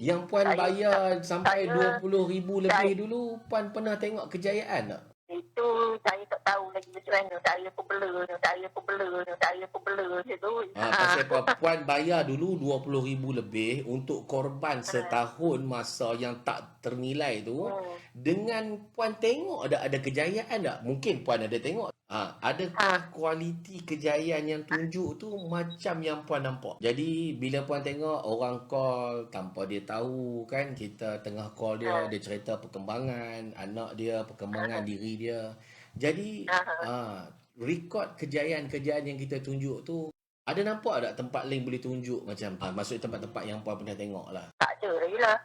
Yang Puan bayar sampai saya 20,000 lebih dulu, Puan pernah tengok kejayaan tak? itu saya tak tahu lagi macam mana. Saya pun blur je tu. Pasal Puan bayar dulu 20,000 lebih untuk korban setahun masa yang tak ternilai tu. Dengan Puan tengok ada kejayaan tak? Mungkin Puan ada tengok. Adakah kualiti kejayaan yang tunjuk tu macam yang Puan nampak? Jadi bila Puan tengok orang call tanpa dia tahu kan, kita tengah call dia cerita perkembangan anak dia, perkembangan diri dia. Jadi rekod kejayaan-kejayaan yang kita tunjuk tu, ada nampak tak tempat lain boleh tunjuk macam maksudnya tempat-tempat yang Puan pernah tengok lah? Tak ada lagi lah.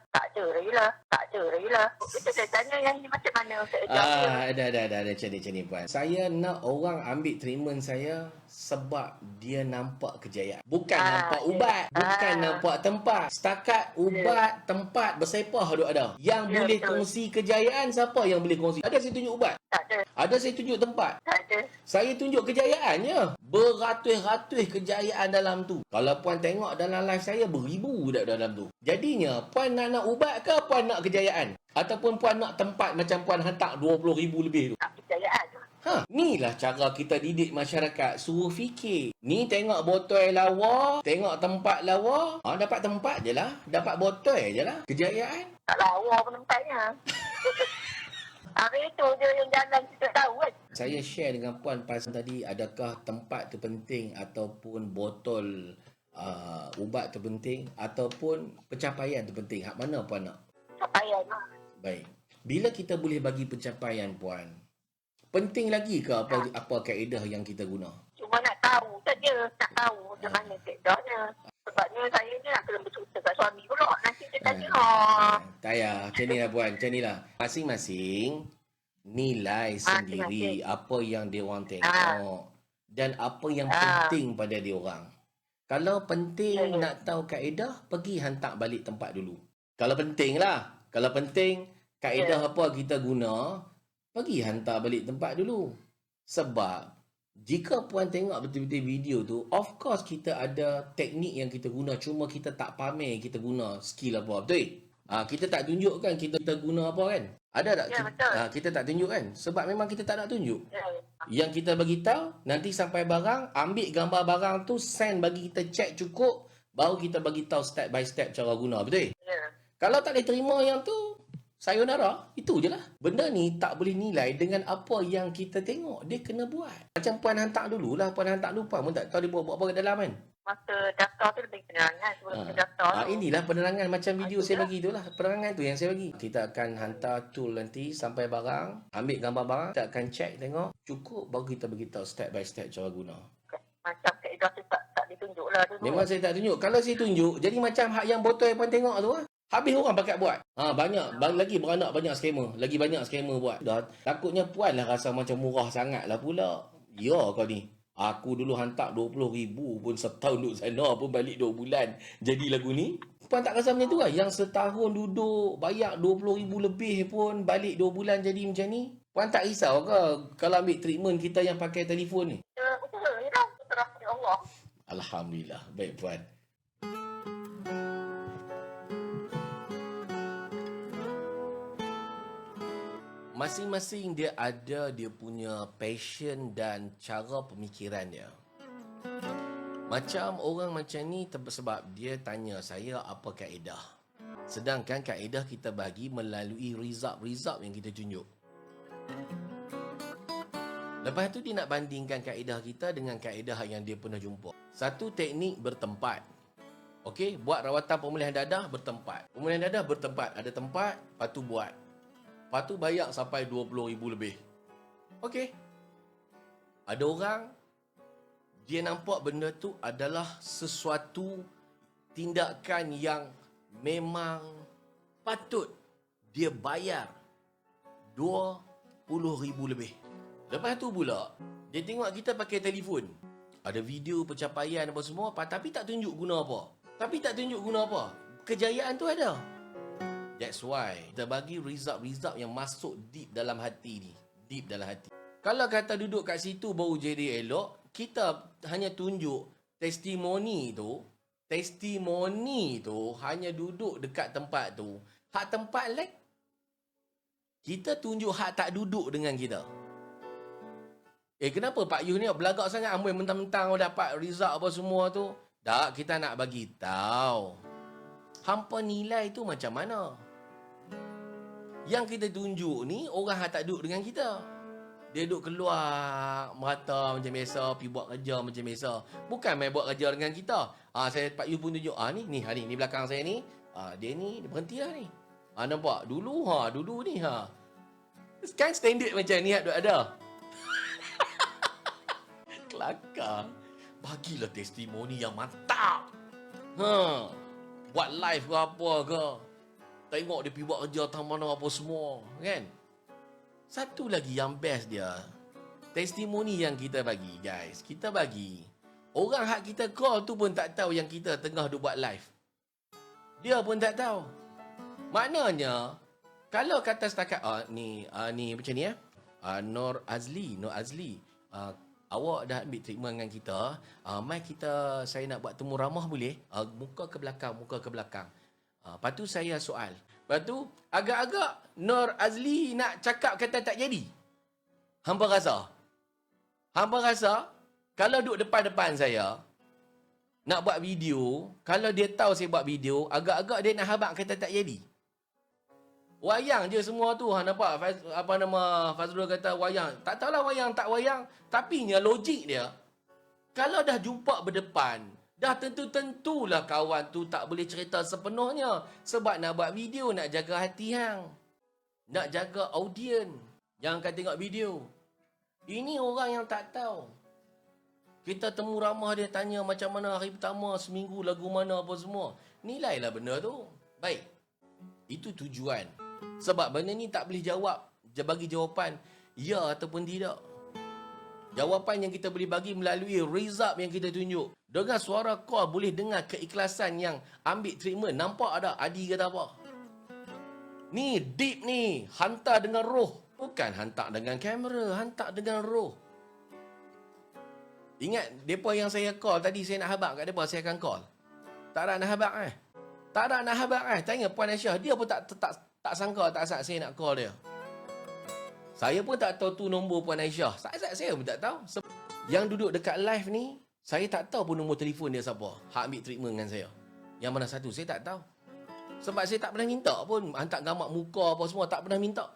Kita dah tanya yang ni macam mana keedah dia. Ada macam ni Puan. Saya nak orang ambil treatment saya sebab dia nampak kejayaan. Bukan nampak ubat, bukan nampak tempat. Setakat ubat, tempat, bersepah duk ada. Yang boleh kongsi kejayaan, siapa yang boleh kongsi? Ada saya tunjuk ubat? Tak ada. Ada saya tunjuk tempat? Tak ada. Saya tunjuk kejayaannya. Beratus-ratus kejayaan dalam tu. Kalau Puan tengok dalam live saya, beribu dah dalam tu. Jadinya, Puan nak ubat ke Puan nak kejayaan? Ataupun Puan nak tempat macam Puan hantar 20,000 lebih tu? Tak kejayaan tu. Inilah cara kita didik masyarakat. Suruh fikir. Ni tengok botol lawa, tengok tempat lawa. Dapat tempat je lah. Dapat botol je lah. Kejayaan. Tak lawa pun tempatnya. Hari tu je yang jalan kita tahu kan. Saya share dengan Puan pasal tadi, adakah tempat tu penting ataupun botol ubat tu penting ataupun pencapaian tu penting? Hak mana Puan nak? Pencapaian. Baik. Bila kita boleh bagi pencapaian Puan, penting lagi ke apa kaedah yang kita guna? Cuma nak tahu saja. Tak tahu macam mana kaedahnya. Sebabnya saya ni nak kena bercerita kat suami pula. Nanti dia tanya. Tak payah. Macam ni lah Puan. Macam ni lah. Masing-masing nilai sendiri apa yang dia orang tengok dan apa yang penting pada dia orang. Kalau penting nak tahu kaedah, pergi hantar balik tempat dulu. Kalau penting lah. Kalau penting kaedah apa kita guna, pergi hantar balik tempat dulu. Sebab jika Puan tengok betul-betul video tu, of course kita ada teknik yang kita guna, cuma kita tak pamer kita guna skill apa. Betul? Kita tak tunjukkan kita guna apa kan? Ada tak? Ya, betul. Kita tak tunjuk kan? Sebab memang kita tak nak tunjuk. Ya. Yang kita bagi tahu, nanti sampai barang, ambil gambar barang tu, send bagi kita check cukup, baru kita bagi tahu step by step cara guna. Betul? Ya. Kalau tak boleh terima yang tu, sayonara, itu je lah. Benda ni tak boleh nilai dengan apa yang kita tengok. Dia kena buat. Macam Puan hantar dulu lah. Puan hantar lupa pun tak tahu dia buat apa ke dalam kan. Masa daftar tu lebih penerangan sebelum kita daftar tu. Inilah penerangan macam video saya bagi tu lah. Penerangan tu yang saya bagi. Kita akan hantar tool nanti sampai barang. Ambil gambar barang. Kita akan check tengok. Cukup baru kita beritahu step by step cara guna. Macam kaedah tu tak ditunjuk lah dulu. Memang saya tak tunjuk. Kalau saya tunjuk, jadi macam hak yang botol yang Puan tengok tu lah. Habis orang pakai buat. Banyak. Lagi beranak banyak scammer. Lagi banyak scammer buat. Takutnya Puan lah rasa macam murah sangat lah pula. Ya kau ni. Aku dulu hantar 20,000 pun setahun duduk sana pun balik 2 bulan. Jadi lagu ni. Puan tak rasa macam tu lah. Yang setahun duduk bayar 20,000 lebih pun balik 2 bulan jadi macam ni. Puan tak risau ke kalau ambil treatment kita yang pakai telefon ni? Usaha je lah. Terah kepada Allah. Alhamdulillah. Baik Puan. Masing-masing dia ada dia punya passion dan cara pemikiran dia. Macam orang macam ni sebab dia tanya saya apa kaedah. Sedangkan kaedah kita bagi melalui result-result yang kita tunjuk. Lepas tu dia nak bandingkan kaedah kita dengan kaedah yang dia pernah jumpa. Satu teknik bertempat. Okey, buat rawatan pemulihan dadah bertempat. Pemulihan dadah bertempat. Ada tempat, lepas tu buat. Lepas tu bayar sampai 20,000 lebih. Okey. Ada orang, dia nampak benda tu adalah sesuatu tindakan yang memang patut dia bayar 20,000 lebih. Lepas tu pula, dia tengok kita pakai telefon. Ada video pencapaian apa semua, tapi tak tunjuk guna apa. Kejayaan tu ada. That's why kita bagi result-result yang masuk deep dalam hati ni. Deep dalam hati. Kalau kata duduk kat situ baru jadi elok, kita hanya tunjuk testimoni tu, testimoni tu hanya duduk dekat tempat tu. Hak tempat lain, kita tunjuk hak tak duduk dengan kita. Kenapa Pak Yu ni belagak sangat amboi mentang-mentang dapat result apa semua tu? Tak, kita nak bagi tahu. Hampa nilai tu macam mana? Yang kita tunjuk ni orang yang tak duduk dengan kita. Dia duduk keluar merata macam biasa, pergi buat kerja macam biasa. Bukan main buat kerja dengan kita. Saya Pak Yu pun tunjuk, ni belakang saya ni. Dia berhenti lah ni. Nampak? Dulu ni. Kan standard macam ni ada. Kelakar. Bagilah testimoni yang mantap. Buat live ke apa ke. Tengok dia pergi buat kerja tang mana apa semua. Kan? Satu lagi yang best dia. Testimoni yang kita bagi, guys. Kita bagi. Orang hak kita call tu pun tak tahu yang kita tengah duk buat live. Dia pun tak tahu. Maknanya, kalau kata setakat, ni macam ni Nur Azli. Awak dah ambil treatment dengan kita. Mai saya nak buat temu ramah boleh? Muka ke belakang. Lepas tu saya soal. Lepas tu, agak-agak Nur Azli nak cakap kata tak jadi. Hampa rasa, kalau duduk depan-depan saya, nak buat video, kalau dia tahu saya buat video, agak-agak dia nak habaq kata tak jadi. Wayang je semua tu. Nampak? Fazrul kata wayang. Tak tahulah wayang tak wayang. Tapi logik dia. Kalau dah jumpa berdepan, dah tentu-tentulah kawan tu tak boleh cerita sepenuhnya. Sebab nak buat video, nak jaga hati hang. Nak jaga audien yang akan tengok video. Ini orang yang tak tahu. Kita temu ramah dia tanya macam mana hari pertama, seminggu lagu mana apa semua. Nilailah benda tu. Baik. Itu tujuan. Sebab benda ni tak boleh bagi jawapan ya ataupun tidak. Jawapan yang kita boleh bagi melalui result yang kita tunjuk. Dengan suara call boleh dengar keikhlasan yang ambil treatment. Nampak ada Adi kata apa? Ni deep ni. Hantar dengan roh. Bukan hantar dengan kamera. Hantar dengan roh. Ingat, mereka yang saya call tadi, saya nak habaq kat mereka, saya akan call. Tak ada nak habaq Tak ada nak habaq Tanya Puan Aisyah. Dia pun tak sangka, tak sangka saya nak call dia. Saya pun tak tahu tu nombor Puan Aisyah. Saya pun tak tahu. Yang duduk dekat live ni, saya tak tahu pun nombor telefon dia siapa. Hak ambil treatment dengan saya. Yang mana satu, saya tak tahu. Sebab saya tak pernah minta pun. Hantar gambar muka apa semua, tak pernah minta.